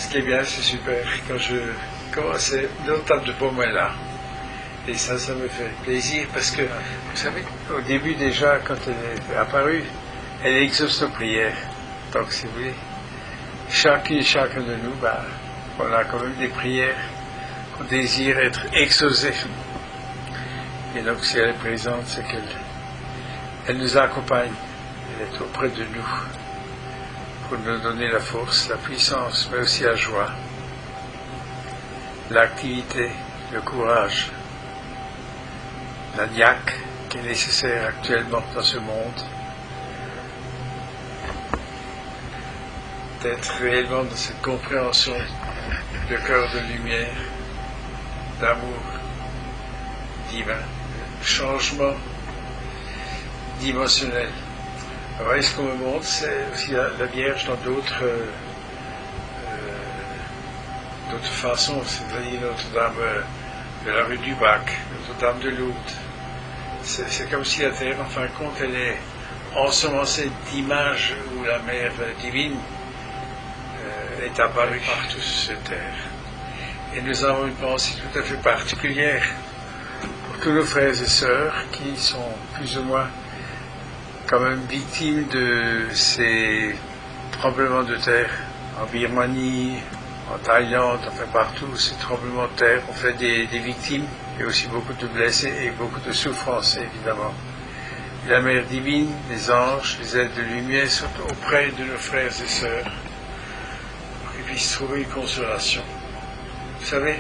ce qui est bien, c'est super. Quand je commence, notre table de pommes est là. Et ça me fait plaisir parce que, vous savez, au début déjà, quand elle est apparue, elle exauce nos prières. Donc, si vous voulez, chacun de nous, on a quand même des prières qu'on désire être exaucées. Et donc, si elle est présente, c'est qu'elle nous accompagne. Elle est auprès de nous pour nous donner la force, la puissance, mais aussi la joie, l'activité, le courage, la niaque qui est nécessaire actuellement dans ce monde, d'être réellement dans cette compréhension de cœur de lumière, d'amour divin, changement dimensionnel. Alors, ce qu'on me montre, c'est aussi la Vierge dans d'autres façons, c'est-à-dire Notre-Dame de la rue du Bac, Notre-Dame de Lourdes. C'est comme si la Terre, en fin de compte, elle est ensemencée d'images où la Mère divine est apparue partout sur cette terre. Et nous avons une pensée tout à fait particulière pour tous nos frères et sœurs qui sont plus ou moins quand même victimes de ces tremblements de terre en Birmanie, en Thaïlande, enfin partout, ces tremblements de terre ont fait des victimes et aussi beaucoup de blessés et beaucoup de souffrances, évidemment. Et la Mère divine, les anges, les aides de lumière sont auprès de nos frères et sœurs pour qu'ils puissent trouver une consolation. Vous savez,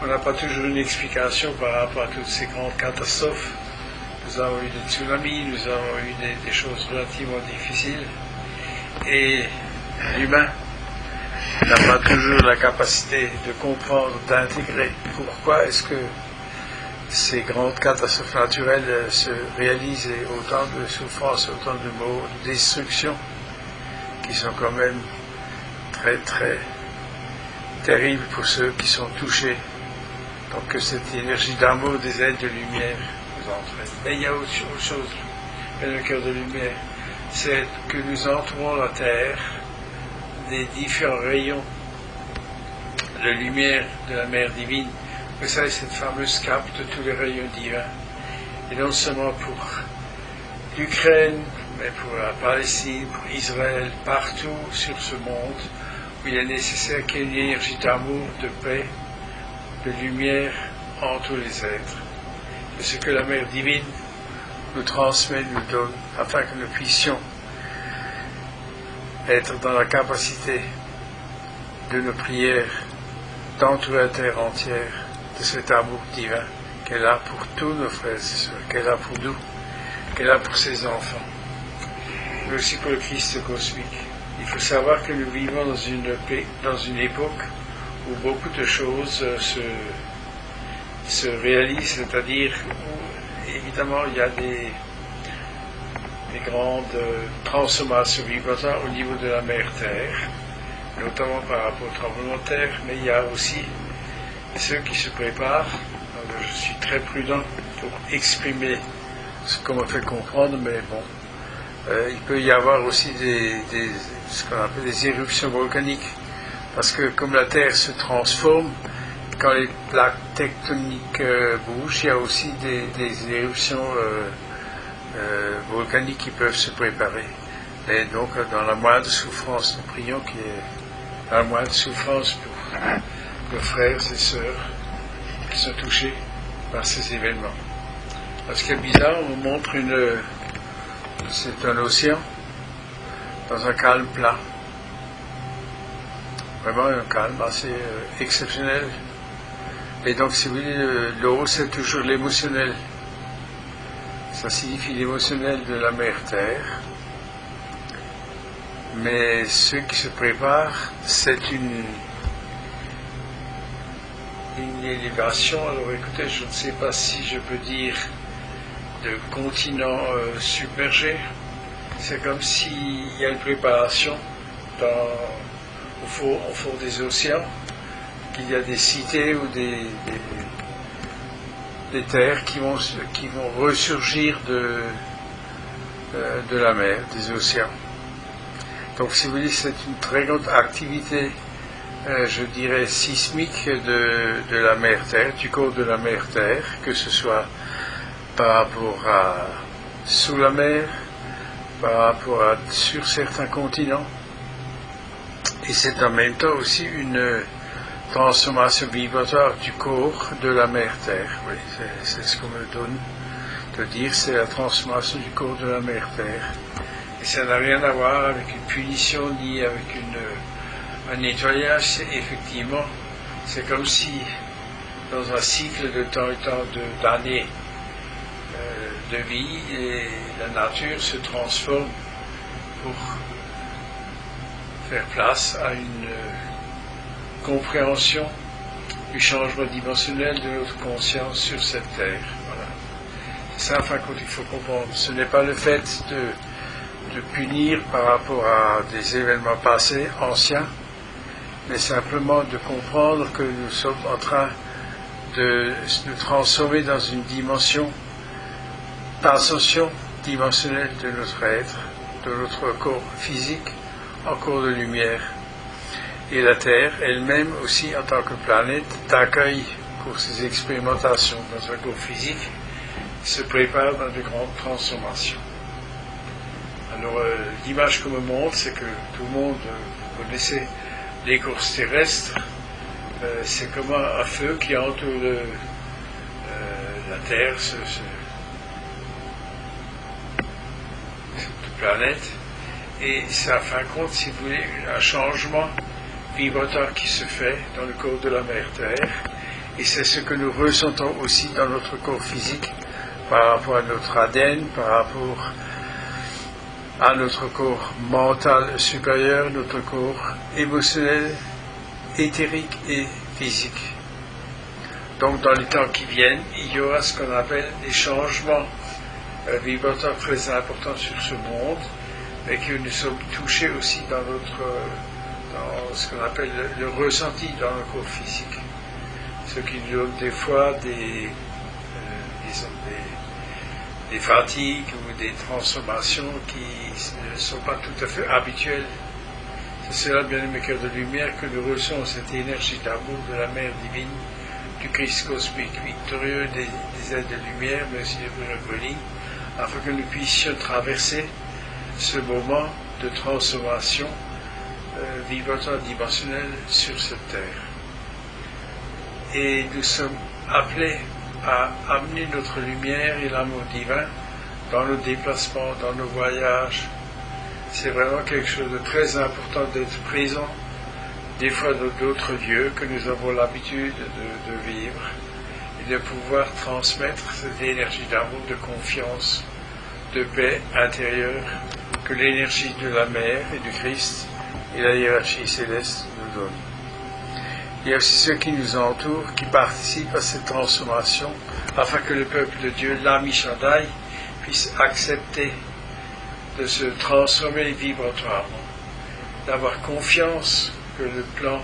on n'a pas toujours une explication par rapport à toutes ces grandes catastrophes. Nous avons eu des tsunamis, nous avons eu des choses relativement difficiles. Et l'humain n'a pas toujours la capacité de comprendre, d'intégrer pourquoi est-ce que ces grandes catastrophes naturelles se réalisent et autant de souffrances, autant de maux, de destruction qui sont quand même très très terribles pour ceux qui sont touchés. Donc que cette énergie d'amour, des ailes de lumière nous entraîne. Et il y a autre chose, le cœur de lumière, c'est que nous entourons la Terre des différents rayons de lumière de la Mère divine. Vous savez, cette fameuse cape de tous les rayons divins. Et non seulement pour l'Ukraine, mais pour la Palestine, pour Israël, partout sur ce monde où il est nécessaire qu'il y ait une énergie d'amour, de paix, de lumière en tous les êtres. C'est ce que la Mère divine nous transmet, nous donne, afin que nous puissions être dans la capacité de nos prières d'entourer la terre entière de cet amour divin qu'elle a pour tous nos frères et sœurs, qu'elle a pour nous, qu'elle a pour ses enfants, mais aussi pour le Christ cosmique. Il faut savoir que nous vivons dans une époque où beaucoup de choses se réalisent, c'est-à-dire où évidemment il y a des grandes transformations vibratoires au niveau de la mère Terre, notamment par rapport au tremblement de terre, mais il y a aussi ceux qui se préparent. Alors, je suis très prudent pour exprimer ce qu'on me fait comprendre, mais bon, il peut y avoir aussi ce qu'on appelle des éruptions volcaniques, parce que comme la Terre se transforme, quand les plaques tectoniques bougent, il y a aussi des éruptions volcaniques qui peuvent se préparer. Et donc, dans la moindre souffrance, nous prions qu'il y ait la moindre souffrance pour nos frères et sœurs qui sont touchés par ces événements. Parce que bizarre, on montre c'est un océan dans un calme plat. Vraiment un calme assez exceptionnel. Et donc, si vous voulez, l'eau, c'est toujours l'émotionnel. Ça signifie l'émotionnel de la mère Terre. Mais ceux qui se préparent, c'est une élévation. Alors écoutez, je ne sais pas si je peux dire de continent submergé. C'est comme s'il y a une préparation au fond des océans, qu'il y a des cités ou des terres qui vont ressurgir de la mer, des océans. Donc si vous voulez, c'est une très grande activité je dirais, sismique de la mer Terre, du corps de la mer Terre, que ce soit par rapport à sous la mer, par rapport à sur certains continents. Et c'est en même temps aussi une transformation vibratoire du corps de la mer Terre. Oui, c'est ce qu'on me donne de dire, c'est la transformation du corps de la mer Terre. Et ça n'a rien à voir avec une punition ni avec un nettoyage. C'est effectivement, c'est comme si dans un cycle de temps et temps d'années de vie, et la nature se transforme pour faire place à une compréhension du changement dimensionnel de notre conscience sur cette terre. Voilà. C'est ça, enfin, qu'il faut comprendre. Ce n'est pas le fait de punir par rapport à des événements passés, anciens, mais simplement de comprendre que nous sommes en train de nous transformer dans une dimension d'ascension dimensionnelle de notre être, de notre corps physique, en corps de lumière. Et la Terre elle-même aussi, en tant que planète d'accueil pour ces expérimentations dans un corps physique, se prépare dans de grandes transformations. Alors, l'image qu'on me montre, c'est que tout le monde, vous connaissez les courses terrestres, c'est comme un feu qui entoure la Terre, cette planète, et c'est à fin de compte, si vous voulez, un changement vibratoire qui se fait dans le corps de la mer Terre, et c'est ce que nous ressentons aussi dans notre corps physique par rapport à notre ADN, par rapport à notre corps mental supérieur, notre corps émotionnel, éthérique et physique. Donc dans les temps qui viennent, il y aura ce qu'on appelle des changements vibratoires très importants sur ce monde, mais que nous sommes touchés aussi dans ce qu'on appelle le ressenti dans le corps physique. Ce qui nous donne des fois des fatigues ou des transformations qui ne sont pas tout à fait habituelles. C'est cela, bien aimé cœur de lumière, que nous ressentons cette énergie d'amour de la mère divine, du Christ cosmique victorieux, des ailes de lumière, mais aussi des brûles, afin que nous puissions traverser ce moment de transformation vibratoire dimensionnelle sur cette terre. Et nous sommes appelés à amener notre lumière et l'amour divin dans nos déplacements, dans nos voyages. C'est vraiment quelque chose de très important d'être présent, des fois dans d'autres lieux que nous avons l'habitude de vivre, et de pouvoir transmettre cette énergie d'amour, de confiance, de paix intérieure que l'énergie de la mer et du Christ et la hiérarchie céleste nous donnent. Il y a aussi ceux qui nous entourent, qui participent à cette transformation, afin que le peuple de Dieu, l'ami Shaddai, puisse accepter de se transformer vibratoirement, d'avoir confiance que le plan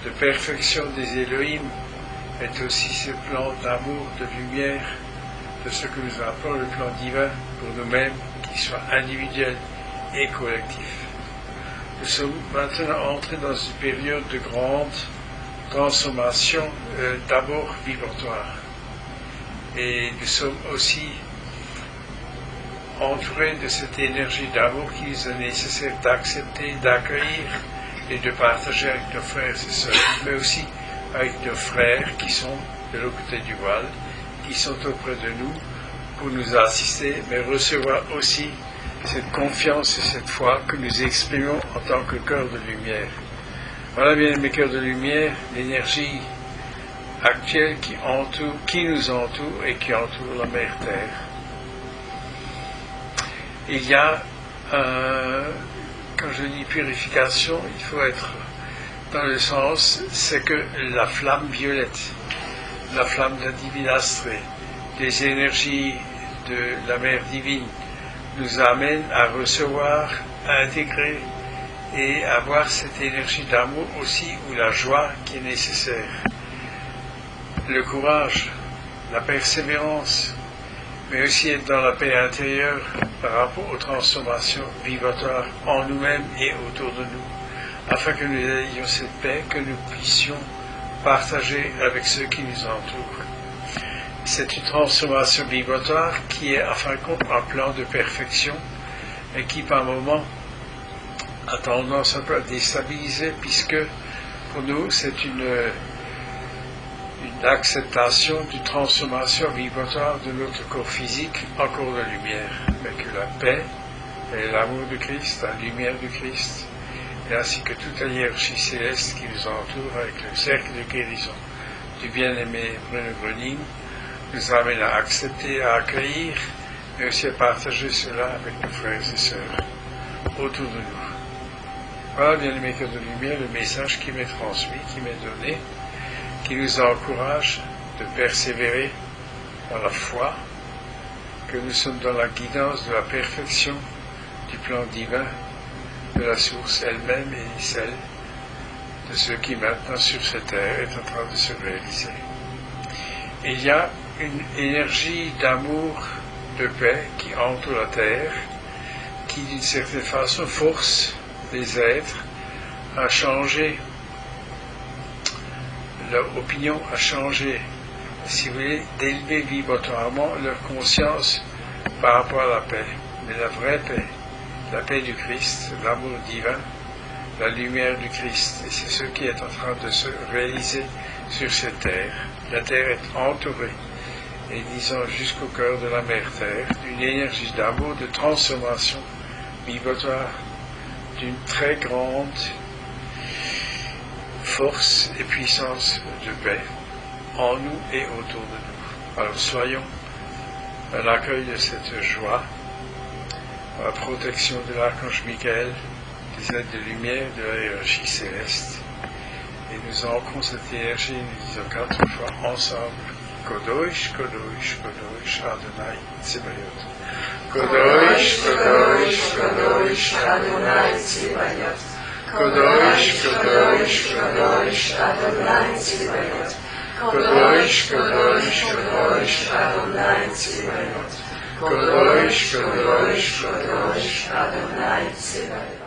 de perfection des Elohim est aussi ce plan d'amour, de lumière, de ce que nous appelons le plan divin pour nous-mêmes, qui soit individuel et collectif. Nous sommes maintenant entrés dans une période de grande transformation, d'abord vibratoire. Et nous sommes aussi entourés de cette énergie d'amour qui nous est nécessaire d'accepter, d'accueillir et de partager avec nos frères et sœurs, mais aussi avec nos frères qui sont de l'autre côté du voile, qui sont auprès de nous pour nous assister, mais recevoir aussi cette confiance et cette foi que nous exprimons en tant que cœur de lumière. Voilà bien mes cœurs de lumière, l'énergie actuelle qui nous entoure et qui entoure la mer Terre. Il y a, quand je dis purification, il faut être dans le sens, c'est que la flamme violette, la flamme de la divine astrée, des énergies de la mer divine, nous amène à recevoir, à intégrer et à avoir cette énergie d'amour aussi, ou la joie qui est nécessaire. Le courage, la persévérance, mais aussi être dans la paix intérieure par rapport aux transformations vibratoires en nous-mêmes et autour de nous, afin que nous ayons cette paix, que nous puissions partager avec ceux qui nous entourent. C'est une transformation vibratoire qui est, à fin de compte, un plan de perfection et qui, par moments, a tendance un peu à déstabiliser, puisque pour nous, c'est une acceptation d'une transformation vibratoire de notre corps physique en corps de lumière, mais que la paix et l'amour de Christ, la lumière du Christ, et ainsi que toute la hiérarchie céleste qui nous entoure avec le cercle de guérison du bien-aimé Bruno Gröning, nous amène à accepter, à accueillir, mais aussi à partager cela avec nos frères et sœurs autour de nous. Voilà, bien-aimé cœur de lumière, le message qui m'est transmis, qui m'est donné, qui nous encourage de persévérer dans la foi, que nous sommes dans la guidance de la perfection du plan divin, de la source elle-même et celle de ce qui maintenant sur cette terre est en train de se réaliser. Il y a une énergie d'amour, de paix qui entoure la terre, qui d'une certaine façon force les êtres à changer leur opinion, à changer, si vous voulez, d'élever vibratoirement leur conscience par rapport à la paix. Mais la vraie paix, la paix du Christ, l'amour divin, la lumière du Christ, et c'est ce qui est en train de se réaliser sur cette terre. La terre est entourée, et disons jusqu'au cœur de la mère terre, d'une énergie d'amour, de transformation vibratoire, d'une très grande force et puissance de paix en nous et autour de nous. Alors soyons à l'accueil de cette joie, à la protection de l'archange Michael, des êtres de lumière de la hiérarchie céleste. Et nous ancrons cette énergie, nous disons 4 fois ensemble, Kodosh, Kodosh, Kodosh, Adonai, Tsebayot. Kodosh, Kodosh, Kodosh, Adonai, Tsebayot. Kodosh, Kodosh, Kodosh, Adonai, Tsebayot. Kodosh, Kodosh, Kodosh, Adonai, Tsebayot. Kodosh, Kodosh, Kodosh, Adonai, Tsebayot.